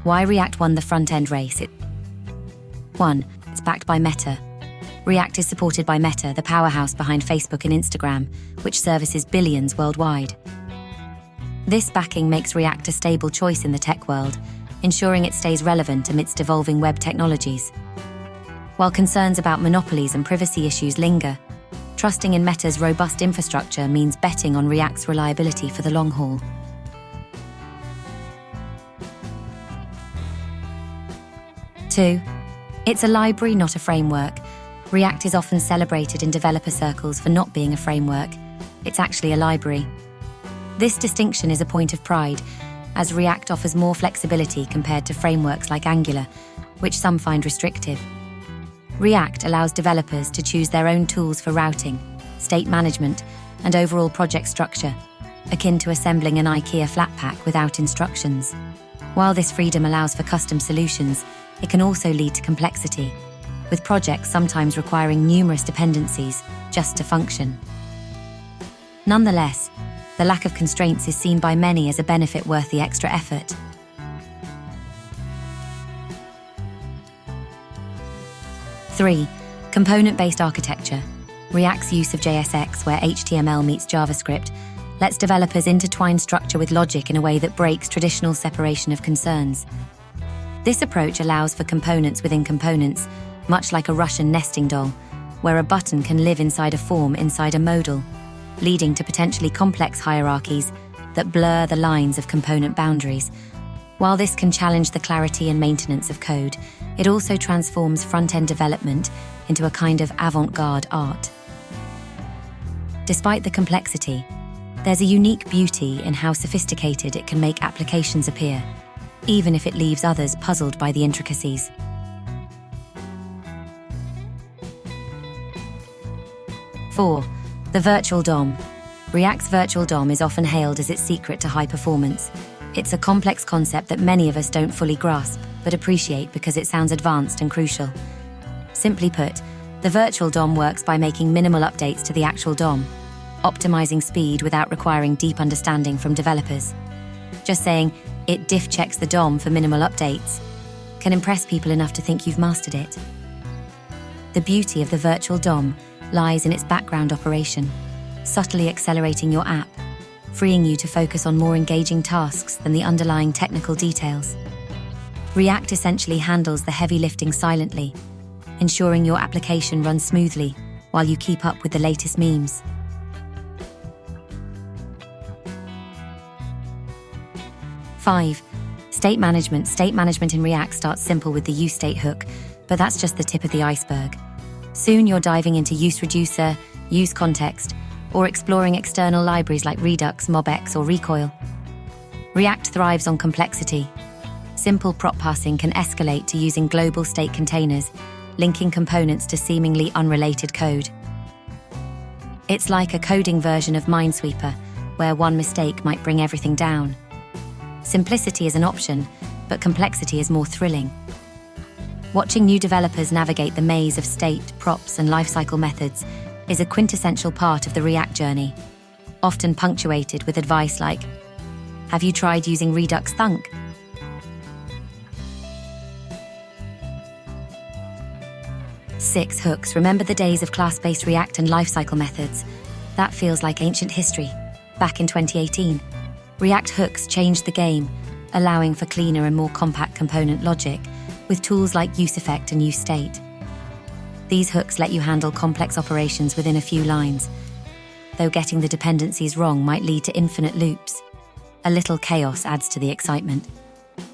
Why React won the front-end race? 1. It's backed by Meta. React is supported by Meta, the powerhouse behind Facebook and Instagram, which services billions worldwide. This backing makes React a stable choice in the tech world, ensuring it stays relevant amidst evolving web technologies. While concerns about monopolies and privacy issues linger, trusting in Meta's robust infrastructure means betting on React's reliability for the long haul. 2. It's a library, not a framework. React is often celebrated in developer circles for not being a framework. It's actually a library. This distinction is a point of pride, as React offers more flexibility compared to frameworks like Angular, which some find restrictive. React allows developers to choose their own tools for routing, state management, and overall project structure, akin to assembling an IKEA flatpack without instructions. While this freedom allows for custom solutions, it can also lead to complexity, with projects sometimes requiring numerous dependencies just to function. Nonetheless, the lack of constraints is seen by many as a benefit worth the extra effort. 3. Component-based architecture. React's use of JSX, where HTML meets JavaScript, lets developers intertwine structure with logic in a way that breaks traditional separation of concerns. This approach allows for components within components, much like a Russian nesting doll, where a button can live inside a form inside a modal, leading to potentially complex hierarchies that blur the lines of component boundaries. While this can challenge the clarity and maintenance of code, it also transforms front-end development into a kind of avant-garde art. Despite the complexity, there's a unique beauty in how sophisticated it can make applications appear, even if it leaves others puzzled by the intricacies. 4. The virtual DOM. React's virtual DOM is often hailed as its secret to high performance. It's a complex concept that many of us don't fully grasp, but appreciate because it sounds advanced and crucial. Simply put, the virtual DOM works by making minimal updates to the actual DOM, optimizing speed without requiring deep understanding from developers. Just saying, it diff checks the DOM for minimal updates, can impress people enough to think you've mastered it. The beauty of the virtual DOM lies in its background operation, subtly accelerating your app, freeing you to focus on more engaging tasks than the underlying technical details. React essentially handles the heavy lifting silently, ensuring your application runs smoothly while you keep up with the latest memes. 5. State management. State management in React starts simple with the useState hook, but that's just the tip of the iceberg. Soon you're diving into useReducer, useContext, or exploring external libraries like Redux, MobX, or Recoil. React thrives on complexity. Simple prop passing can escalate to using global state containers, linking components to seemingly unrelated code. It's like a coding version of Minesweeper, where one mistake might bring everything down. Simplicity is an option, but complexity is more thrilling. Watching new developers navigate the maze of state, props, and lifecycle methods is a quintessential part of the React journey, often punctuated with advice like, "Have you tried using Redux Thunk?" 6. Hooks. Remember the days of class-based React and lifecycle methods? That feels like ancient history. Back in 2018, React hooks changed the game, allowing for cleaner and more compact component logic, with tools like useEffect and useState. These hooks let you handle complex operations within a few lines, though getting the dependencies wrong might lead to infinite loops. A little chaos adds to the excitement.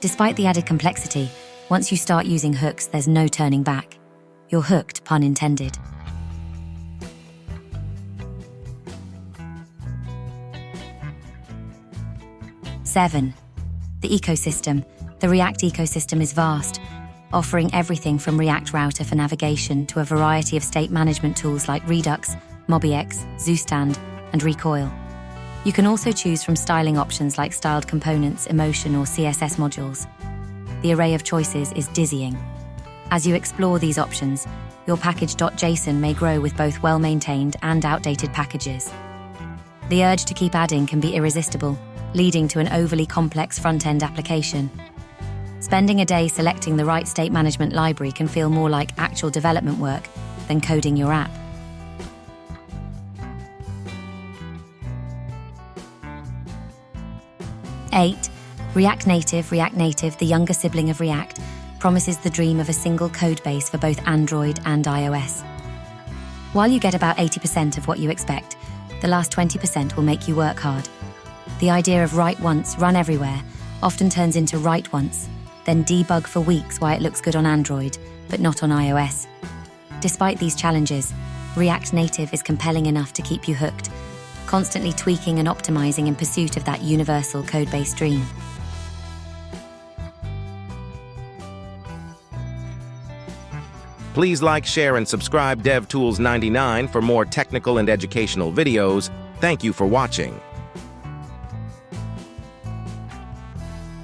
Despite the added complexity, once you start using hooks, there's no turning back. You're hooked, pun intended. 7. The ecosystem. The React ecosystem is vast, offering everything from React Router for navigation to a variety of state management tools like Redux, MobX, Zoostand, and Recoil. You can also choose from styling options like styled components, emotion, or CSS modules. The array of choices is dizzying. As you explore these options, your package.json may grow with both well-maintained and outdated packages. The urge to keep adding can be irresistible, leading to an overly complex front-end application. Spending a day selecting the right state management library can feel more like actual development work than coding your app. 8. React Native. React Native, the younger sibling of React, promises the dream of a single code base for both Android and iOS. While you get about 80% of what you expect, the last 20% will make you work hard. The idea of write once, run everywhere often turns into write once, then debug for weeks why it looks good on Android, but not on iOS. Despite these challenges, React Native is compelling enough to keep you hooked, constantly tweaking and optimizing in pursuit of that universal code-based dream. Please like, share, and subscribe DevTools99 for more technical and educational videos. Thank you for watching.